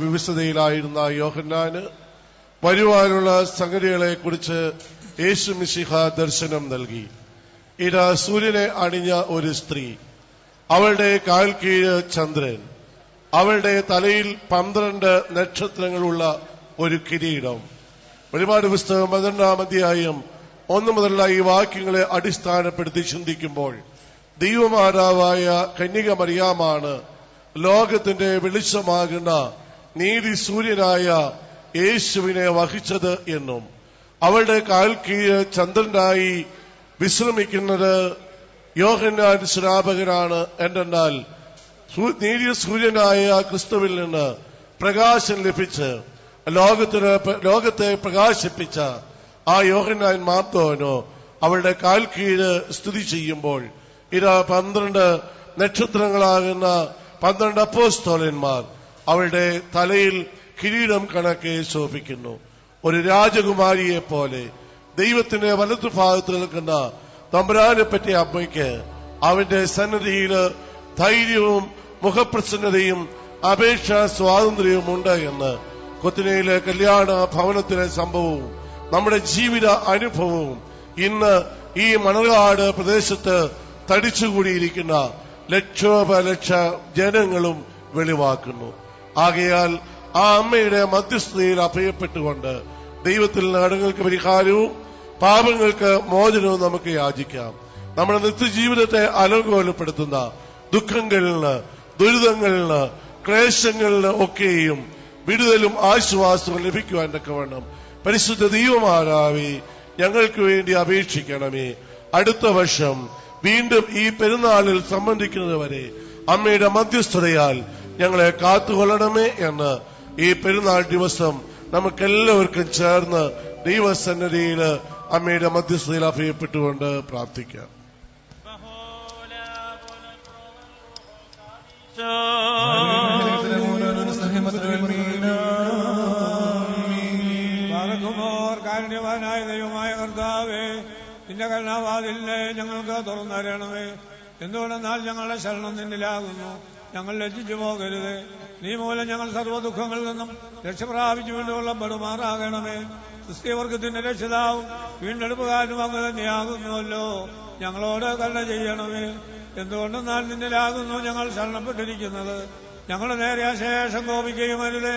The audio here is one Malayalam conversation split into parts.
വിവശതയിലായിരുന്ന യോഹന്നാന് വരുവാനുള്ള സംഗതികളെ കുറിച്ച് യേശു മിശിഹ ദർശനം നൽകി. ഇതാ സൂര്യനെ അണിഞ്ഞ ഒരു സ്ത്രീ, അവളുടെ കാൽ കീഴ് ചന്ദ്രൻ, അവളുടെ തലയിൽ 12 നക്ഷത്രങ്ങളുള്ള ഒരു കിരീടം. വെളിപാട് പുസ്തകം 12-ാം അധ്യായം 1 മുതലുള്ള ഈ വാക്യങ്ങളെ അടിസ്ഥാനപ്പെടുത്തി ചിന്തിക്കുമ്പോൾ ദൈവമാതാവായ കന്യക മറിയാമാണ് ലോകത്തിന്റെ വെളിച്ചമാകുന്ന നീതി സൂര്യനായ യേശുവിനെ വഹിച്ചത് എന്നും അവളുടെ കാൽ കീഴ് ചന്ദ്രനായി വിശ്രമിക്കുന്നത് യോഹന്നാൻ സ്നാപകനാണ്. എന്തെന്നാൽ നീതി സൂര്യനായ ക്രിസ്തുവിൽ നിന്ന് പ്രകാശം ലഭിച്ച് ലോകത്തെ പ്രകാശിപ്പിച്ച ആ യോഹന്നാൻ മാർത്തോനോ അവളുടെ കാൽ കീഴ് സ്ഥിതി ചെയ്യുമ്പോൾ ഇതാ 12 നക്ഷത്രങ്ങളാകുന്ന 12 അപ്പോസ്തലന്മാർ അവളുടെ തലയിൽ കിരീടം കണക്കെ ശോഭിക്കുന്നു. ഒരു രാജകുമാരിയെ പോലെ ദൈവത്തിന്റെ വലതുഭാഗത്ത് നിൽക്കുന്ന തമ്പുരാനെ പറ്റിയ അമ്മയ്ക്ക് അവന്റെ സന്നിധിയിൽ ധൈര്യവും മുഖപ്രസന്നതയും അപേക്ഷാ സ്വാതന്ത്ര്യവും ഉണ്ട് എന്ന് കൊത്തിനയിലെ കല്യാണ ഭവനത്തിലെ സംഭവവും നമ്മുടെ ജീവിത അനുഭവവും ഇന്ന് ഈ മണർകാട് പ്രദേശത്ത് തടിച്ചുകൂടിയിരിക്കുന്ന ലക്ഷോപലക്ഷ ജനങ്ങളും വെളിവാക്കുന്നു. ആകയാൽ ആ അമ്മയുടെ മധ്യസ്ഥതയിൽ അഭയപ്പെട്ടുകൊണ്ട് ദൈവത്തിൽ നടുങ്ങൾക്ക് പരിഹാരവും പാപങ്ങൾക്ക് മോചനവും നമുക്ക് യാചിക്കാം. നമ്മുടെ നിത്യജീവിതത്തെ അലങ്കോലപ്പെടുത്തുന്ന ദുഃഖങ്ങളിൽ നിന്ന്, ദുരിതങ്ങളിൽ നിന്ന്, ക്ലേശങ്ങളിൽ നിന്ന് ഒക്കെയും വിടുതലും ആശ്വാസവും ലഭിക്കുവാൻ തക്കവണ്ണം പരിശുദ്ധ ദൈവമാതാവേ ഞങ്ങൾക്ക് വേണ്ടി അപേക്ഷിക്കണമേ. അടുത്ത വർഷം വീണ്ടും ഈ പെരുന്നാളിൽ സംബന്ധിക്കുന്നത് വരെ അമ്മയുടെ മധ്യസ്ഥതയാൽ ഞങ്ങളെ കാത്തുകൊള്ളണമേ എന്ന് ഈ പെരുന്നാൾ ദിവസം നമുക്കെല്ലാവർക്കും ചേർന്ന് ദൈവസന്നിധിയിൽ അമ്മയുടെ മധ്യസ്ഥതയിൽ അഭയപ്പെട്ടുകൊണ്ട് പ്രാർത്ഥിക്കാം. കാരുണ്യവാനായ ദൈവമായ കർത്താവേ, നിന്റെ കരുണാവാതിലിനെ ഞങ്ങൾക്ക് തുറന്നറിയണമേ. എന്തുകൊണ്ടെന്നാൽ ഞങ്ങളുടെ ശരണം നിന്നിലാകുന്നു. ഞങ്ങൾ ലജ്ജിച്ചു പോകരുത്. നീ മൂലം ഞങ്ങൾ സർവ്വ ദുഃഖങ്ങളിൽ നിന്നും രക്ഷപ്രാപിച്ചു കൊണ്ടുകൊള്ളപ്പെടുമാറാകണമേ. ക്രിസ്ത്യവർഗത്തിന്റെ രക്ഷിതാവും വീണ്ടെടുപ്പുകാരനും അങ്ങ് തന്നെയാകുന്നുവല്ലോ. ഞങ്ങളോട് കരുണ ചെയ്യണമേ. എന്തുകൊണ്ടെന്നാൽ നിന്നിലാകുന്നു ഞങ്ങൾ ശരണപ്പെട്ടിരിക്കുന്നത്. ഞങ്ങളുടെ നേരെ അശേഷം കോപിക്കുകയും അരുതേ.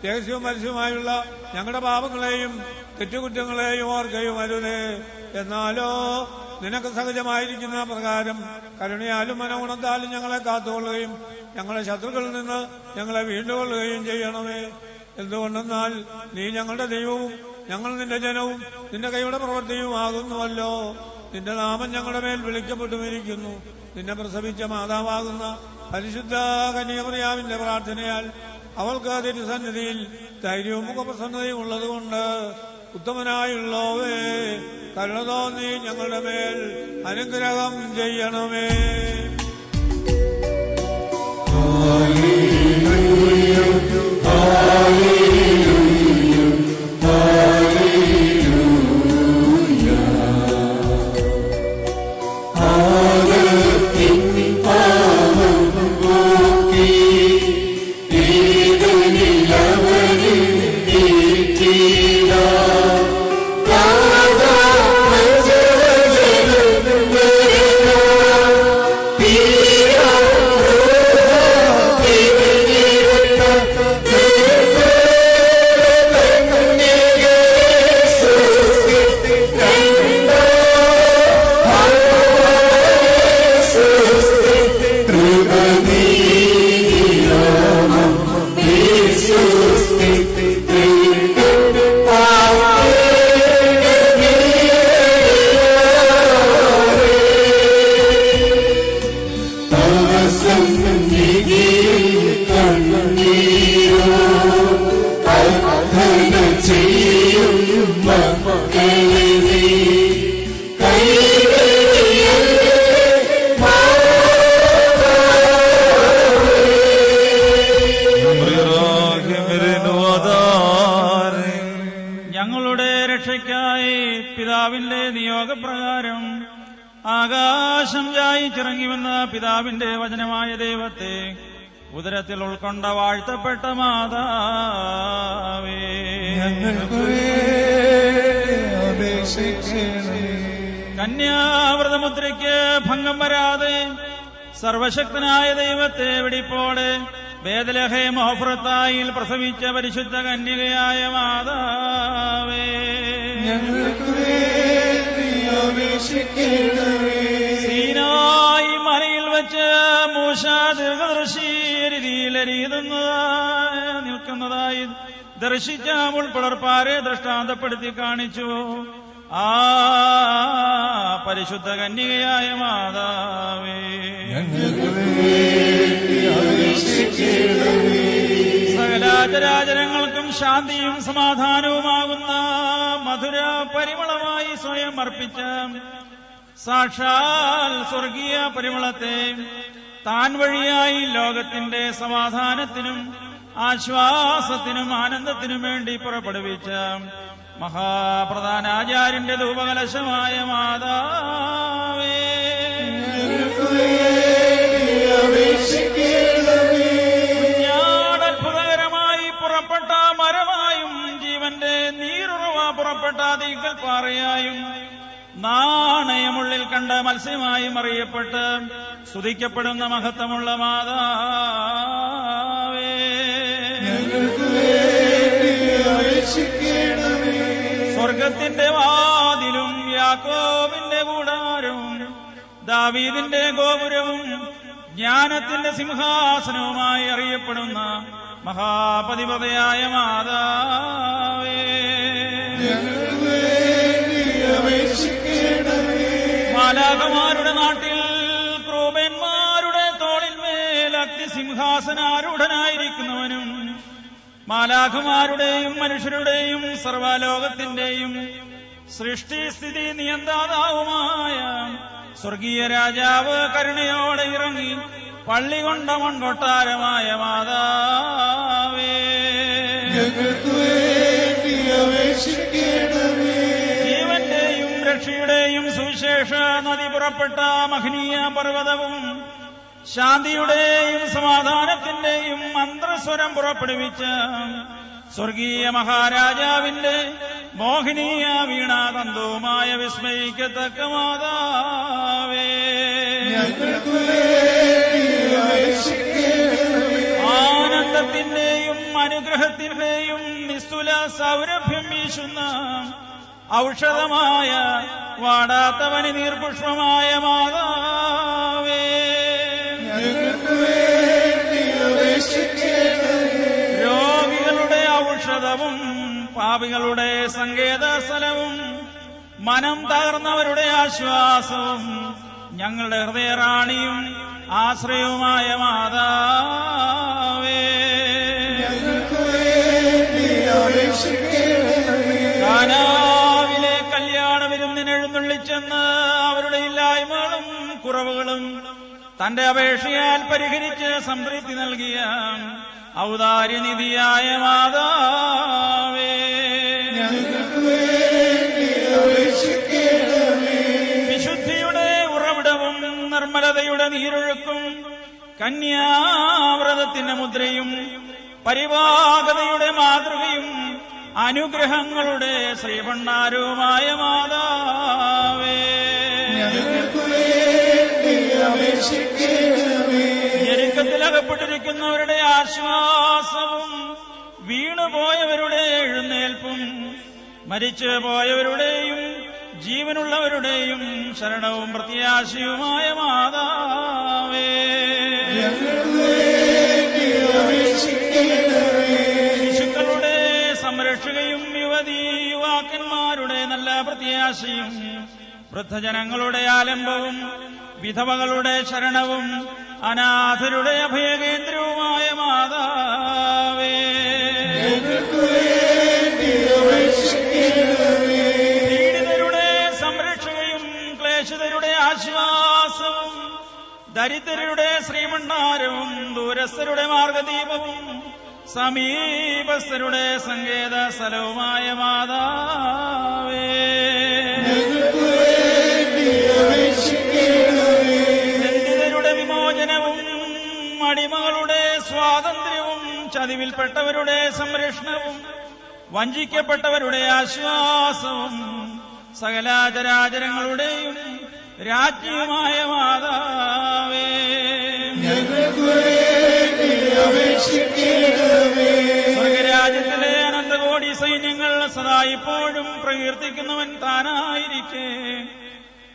രഹസ്യവും പരസ്യവുമായുള്ള ഞങ്ങളുടെ പാപങ്ങളെയും തെറ്റുകുറ്റങ്ങളെയും ഓർക്കുകയും അരുതേ. എന്നാലോ നിനക്ക് സഹജമായിരിക്കുന്ന പ്രകാരം കരുണയാലും മനഗുണത്താലും ഞങ്ങളെ കാത്തുകൊള്ളുകയും ഞങ്ങളുടെ ശത്രുക്കളിൽ നിന്ന് ഞങ്ങളെ വീണ്ടുകൊള്ളുകയും ചെയ്യണമേ. എന്തുകൊണ്ടെന്നാൽ നീ ഞങ്ങളുടെ ദൈവവും ഞങ്ങൾ നിന്റെ ജനവും നിന്റെ കൈയുടെ പ്രവൃത്തിയുമാകുന്നുവല്ലോ. നിന്റെ നാമം ഞങ്ങളുടെ മേൽ വിളിക്കപ്പെട്ടുമിരിക്കുന്നു. നിന്നെ പ്രസവിച്ച മാതാവാകുന്ന പരിശുദ്ധ കന്യകമറിയാമിന്റെ പ്രാർത്ഥനയാൽ അവൾക്ക് തിരുസന്നിധിയിൽ ധൈര്യവും മുഖപ്രസന്നതയും ഉള്ളതുകൊണ്ട് ഉത്തമനായുള്ളവേ കരുണ തോന്നി ഞങ്ങളുടെ മേൽ അനുഗ്രഹം ചെയ്യണമേ. ആകാശം ചായിച്ചിറങ്ങി വന്ന പിതാവിന്റെ വചനമായ ദൈവത്തെ ഉദരത്തിൽ ഉൾക്കൊണ്ട വാഴ്ത്തപ്പെട്ട മാതാവേ, കന്യാവ്രതമുദ്രയ്ക്ക് ഭംഗം വരാതെ സർവശക്തനായ ദൈവത്തെ വെടിപ്പോടെ ബേത്ലഹേം ഓഫ്രത്തായിൽ പ്രസവിച്ച പരിശുദ്ധ കന്യകയായ മാതാവേ, സീനായി മലയിൽ വെച്ച് മൂശാ ദീർഘദർശി നിൽക്കുന്നതായി ദർശിച്ച മുൾപ്പിളർപ്പാരെ ദൃഷ്ടാന്തപ്പെടുത്തി കാണിച്ചു. ആ പരിശുദ്ധ കന്യകയായ മാതാവേ, സകലാചരാചരങ്ങൾക്കും ശാന്തിയും സമാധാനവുമാകുന്ന മധുര പരിമളമായി സ്വയം അർപ്പിച്ച സാക്ഷാൽ സ്വർഗീയ പരിമളത്തെ താൻ വഴിയായി ലോകത്തിന്റെ സമാധാനത്തിനും ആശ്വാസത്തിനും ആനന്ദത്തിനും വേണ്ടി പുറപ്പെടുവിച്ച മഹാപ്രധാനാചാര്യന്റെ ധൂപകലശമായ മാതാവേ, അത്ഭുതകരമായി പുറപ്പെട്ട മരമായും ജീവന്റെ നീരുറവ പുറപ്പെട്ട തീക്കൽ പാറയായും നാണയമുള്ളിൽ കണ്ട മത്സ്യമായും അറിയപ്പെട്ട് സ്തുതിക്കപ്പെടുന്ന മഹത്വമുള്ള മാതാവേ, സ്വർഗത്തിന്റെ വാതിലും യാക്കോബിന്റെ കൂടാരവും ദാവീദിന്റെ ഗോപുരവും ജ്ഞാനത്തിന്റെ സിംഹാസനവുമായി അറിയപ്പെടുന്ന മഹാപതിപതയായ മാതാവേ, മാലാഖമാരുടെ നാട്ടിൽ ക്രൂബന്മാരുടെ തോളിന്മേൽ അഗ്നിസിംഹാസനാരൂഢനായിരിക്കുന്നവനും മാലാഖമാരുടെയും മനുഷ്യരുടെയും സർവ്വലോകത്തിന്റെയും സൃഷ്ടിസ്ഥിതി നിയന്ത്രാതാവുമായ സ്വർഗീയ രാജാവ് കരുണയോടെ ഇറങ്ങി പള്ളി കൊണ്ട മൺകൊട്ടാരമായ മാതാവേ, ജീവന്റെയും രക്ഷയുടെയും സുവിശേഷ നദി പുറപ്പെട്ട മഹനീയ പർവ്വതവും ശാന്തിയുടെയും സമാധാനത്തിന്റെയും മന്ത്രസ്വരം പുറപ്പെടുവിച്ച സ്വർഗീയ മഹാരാജാവിന്റെ മോഹിനീയ വീണാതന്തവുമായ വിസ്മയിക്കത്തക്ക മാതാവേ, ആനന്ദത്തിന്റെയും അനുഗ്രഹത്തിന്റെയും നിസ്തുല സൗരഭ്യം വീശുന്ന ഔഷധമായ വാടാത്തവനി നീർപുഷ്പമായ മാതാവേ, രോഗികളുടെ ഔഷധവും പാപികളുടെ സങ്കേത സ്ഥലവും മനം തകർന്നവരുടെ ആശ്വാസവും ഞങ്ങളുടെ ഹൃദയറാണിയും ആശ്രയവുമായ മാതാവേ, കാനാവിലെ കല്യാണ വിരുന്നിനെഴുന്നള്ളിച്ചെന്ന് അവരുടെ ഇല്ലായ്മകളും കുറവുകളും തന്റെ അപേക്ഷയാൽ പരിഹരിച്ച് സംതൃപ്തി നൽകിയ ഔദാര്യനിധിയായ മാതാവേ, വിശുദ്ധിയുടെ ഉറവിടവും നിർമ്മലതയുടെ നീരൊഴുക്കും കന്യാവ്രതത്തിന്റെ മുദ്രയും പരിവാഹതയുടെ മാതൃകയും അനുഗ്രഹങ്ങളുടെ ശ്രീഭണ്ഡാരവുമായ മാതാവേ, ഞെരുക്കത്തിലകപ്പെട്ടിരിക്കുന്നവരുടെ ആശ്വാസവും വീണുപോയവരുടെ എഴുന്നേൽപ്പും മരിച്ചു പോയവരുടെയും ജീവനുള്ളവരുടെയും ശരണവും പ്രത്യാശയുമായ മാതാവേ, ശിശുക്കളുടെ സംരക്ഷകയും യുവാക്കന്മാരുടെ നല്ല പ്രത്യാശയും വൃദ്ധജനങ്ങളുടെ ആലംബവും വിധവകളുടെ ശരണവും അനാഥരുടെ അഭയകേന്ദ്രവുമായ മാതാവേ, പീഡിതരുടെ സംരക്ഷകയും ക്ലേശിതരുടെ ആശ്വാസവും ദരിദ്രരുടെ ശ്രീമണ്ഡാരവും ദൂരസ്ഥരുടെ മാർഗദീപവും സമീപസ്ഥരുടെ സങ്കേത സ്ഥലവുമായ മാതാവേ, ദരിദ്രരുടെ വിമോചനവും അടിമകളുടെ ചതിവിൽപ്പെട്ടവരുടെ സംരക്ഷണവും വഞ്ചിക്കപ്പെട്ടവരുടെ ആശ്വാസവും സകലാചരാചരങ്ങളുടെയും രാജ്ഞിയുമായ മാതാവേ, സ്വർഗരാജ്യത്തിലെ അനന്തകോടി സൈന്യങ്ങൾ സദാ ഇപ്പോഴും പ്രകീർത്തിക്കുന്നവൻ താനായിരിക്കെ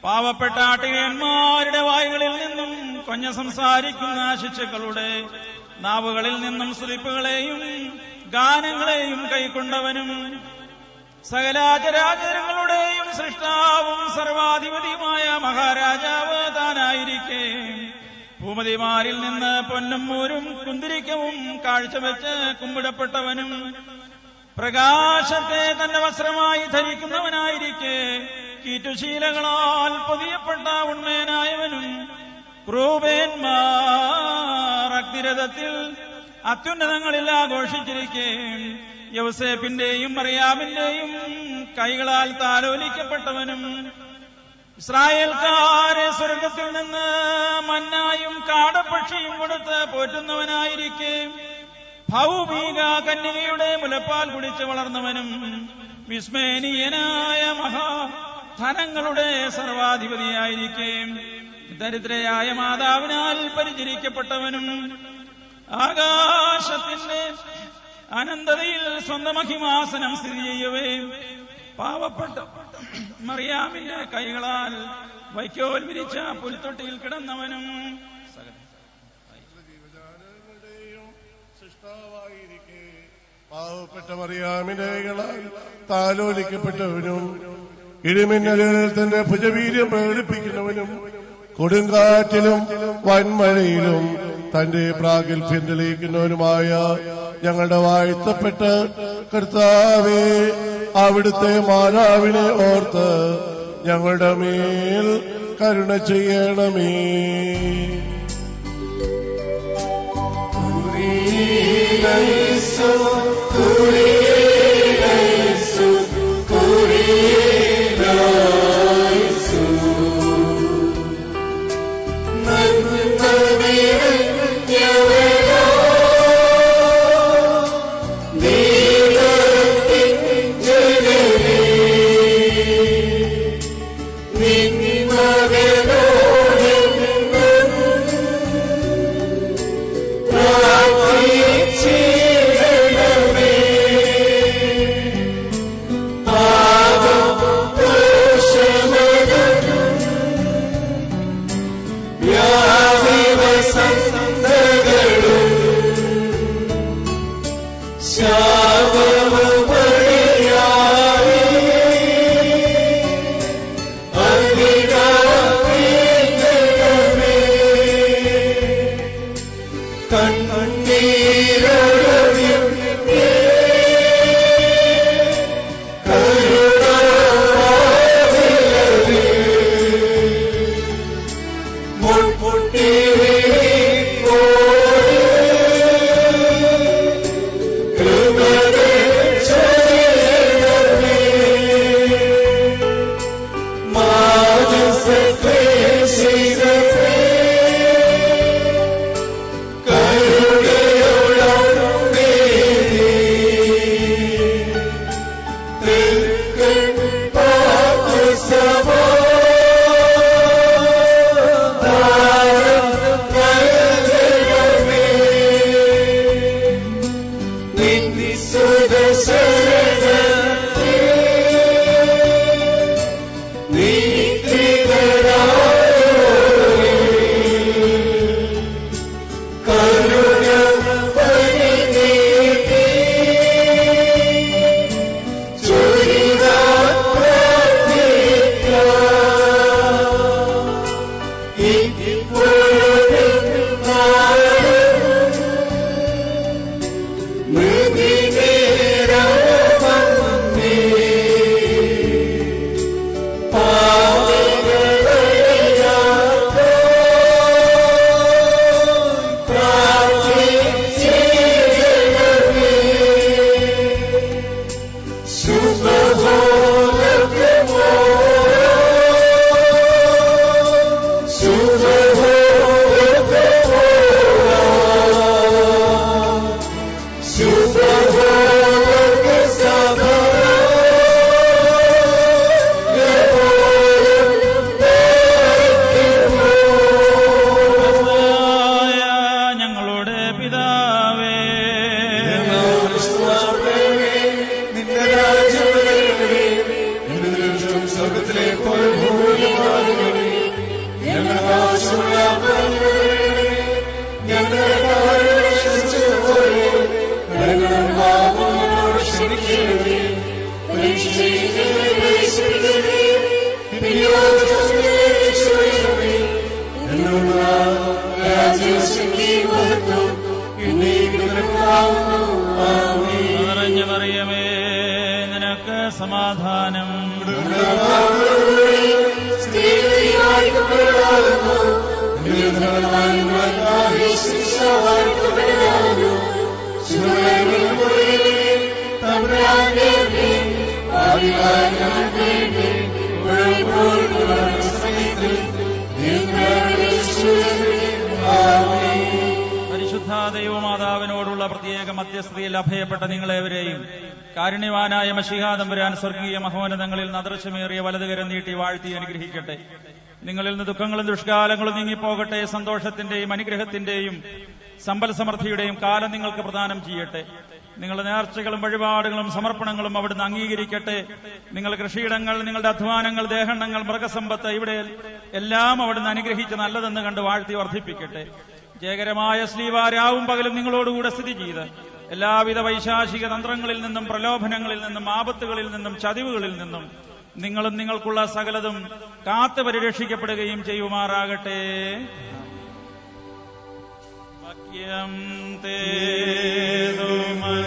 പാവപ്പെട്ട ആട്ടികന്മാരുടെ വായുകളിൽ നിന്നും കൊഞ്ഞ സംസാരിക്കുന്ന ശിശുക്കളുടെ നാവുകളിൽ നിന്നും സ്തുതിപ്പുകളെയും ഗാനങ്ങളെയും കൈക്കൊണ്ടവനും സകലാചരാചരങ്ങളുടെയും സൃഷ്ടാവും സർവാധിപതിയുമായ മഹാരാജാവ് താനായിരിക്കെ ഭൂമതിമാരിൽ നിന്ന് പൊന്നും മൂരും കുന്തിരിക്കവും കാഴ്ചവെച്ച് കുമ്പിടപ്പെട്ടവനും പ്രകാശത്തെ തന്റെ വസ്ത്രമായി ധരിക്കുന്നവനായിരിക്കെ കീറ്റുശീലകളാൽ പൊതിയപ്പെട്ട ഉണ്മേനായവനും ക്രൂപേന്മാർ അഗ്നിരഥത്തിൽ അത്യുന്നതങ്ങളിൽ ആഘോഷിച്ചിരിക്കെ യൗസേപ്പിന്റെയും മറിയാമിന്റെയും കൈകളാൽ താലോലിക്കപ്പെട്ടവനും ഇസ്രായേൽക്കാരെ സ്വർഗത്തിൽ നിന്ന് മന്നായും കാടപ്പക്ഷിയും കൊടുത്ത് പോറ്റുന്നവനായിരിക്കെ ഭൗമിക കന്യകയുടെ മുലപ്പാൽ കുടിച്ച് വളർന്നവനും വിസ്മയനീയനായ മഹാധനങ്ങളുടെ സർവാധിപതിയായിരിക്കെ ദരിദ്രയായ മാതാവിനാൽ പരിചരിക്കപ്പെട്ടവനും ആകാശത്തിന്റെ അനന്തതയിൽ സ്വന്തം മഹിമാസനം സ്ഥിതി ചെയ്യവേ പാവപ്പെട്ട മറിയാമിന്റെ കൈകളാൽ വൈക്കോൽ വിരിച്ച പുൽത്തൊട്ടിയിൽ കിടന്നവനും സൃഷ്ടാവായിരിക്കെ പാവപ്പെട്ട മറിയാമിന്റെ കൈകളാൽ താലോലിക്കപ്പെട്ടവനും ഇടിമിന്നലുകളിൽ തന്റെ ഭുജവീര്യം പ്രകടിപ്പിക്കുന്നവനും കൊടുങ്കാറ്റിലും വൻമഴയിലും തന്റെ പ്രാഗൽഭ്യം തെളിയിക്കുന്നവനുമായ ഞങ്ങളുടെ വാഴ്ത്തപ്പെട്ട കർത്താവേ, അവിടുത്തെ മാതാവിനെ ഓർത്ത് ഞങ്ങളുടെ മേൽ കരുണ ചെയ്യണമേ. Moving നിറഞ്ഞ മറിയമേ, നിനക്ക് സമാധാനം. പരിശുദ്ധ ദൈവമാതാവിനോടുള്ള പ്രത്യേക മധ്യസ്ഥതയിൽ അഭയപ്പെട്ട നിങ്ങളേവരെയും കാരുണ്യവാനായ മശീഹാ തമ്പുരാൻ സ്വർഗീയ മഹോന്നതങ്ങളിൽ നദൃശ്യമേറിയ വലതുകരം നീട്ടി വാഴ്ത്തി അനുഗ്രഹിക്കട്ടെ. നിങ്ങളിൽ നിന്ന് ദുഃഖങ്ങളും ദുഷ്കാലങ്ങളും നീങ്ങിപ്പോകട്ടെ. സന്തോഷത്തിന്റെയും അനുഗ്രഹത്തിന്റെയും സമ്പൽ സമൃദ്ധിയുടെയും കാലം നിങ്ങൾക്ക് പ്രദാനം ചെയ്യട്ടെ. നിങ്ങളുടെ നേർച്ചകളും വഴിപാടുകളും സമർപ്പണങ്ങളും അവിടുന്ന് അംഗീകരിക്കട്ടെ. നിങ്ങൾ കൃഷിയിടങ്ങൾ, നിങ്ങളുടെ അധ്വാനങ്ങൾ, ദേഹണ്ണങ്ങൾ, മൃഗസമ്പത്ത് ഇവിടെ എല്ലാം അവിടുന്ന് അനുഗ്രഹിച്ച് നല്ലതെന്ന് കണ്ട് വാഴ്ത്തി വർദ്ധിപ്പിക്കട്ടെ. ജയകരമായ ശ്ലീവാരാവും പകലും നിങ്ങളോടുകൂടെ സ്ഥിതി ചെയ്ത് എല്ലാവിധ വൈശാചിക തന്ത്രങ്ങളിൽ നിന്നും പ്രലോഭനങ്ങളിൽ നിന്നും ആപത്തുകളിൽ നിന്നും ചതിവുകളിൽ നിന്നും നിങ്ങളും നിങ്ങൾക്കുള്ള സകലതും കാത്തു പരിരക്ഷിക്കപ്പെടുകയും ചെയ്യുമാറാകട്ടെ. വാക്യം തേതുമൽ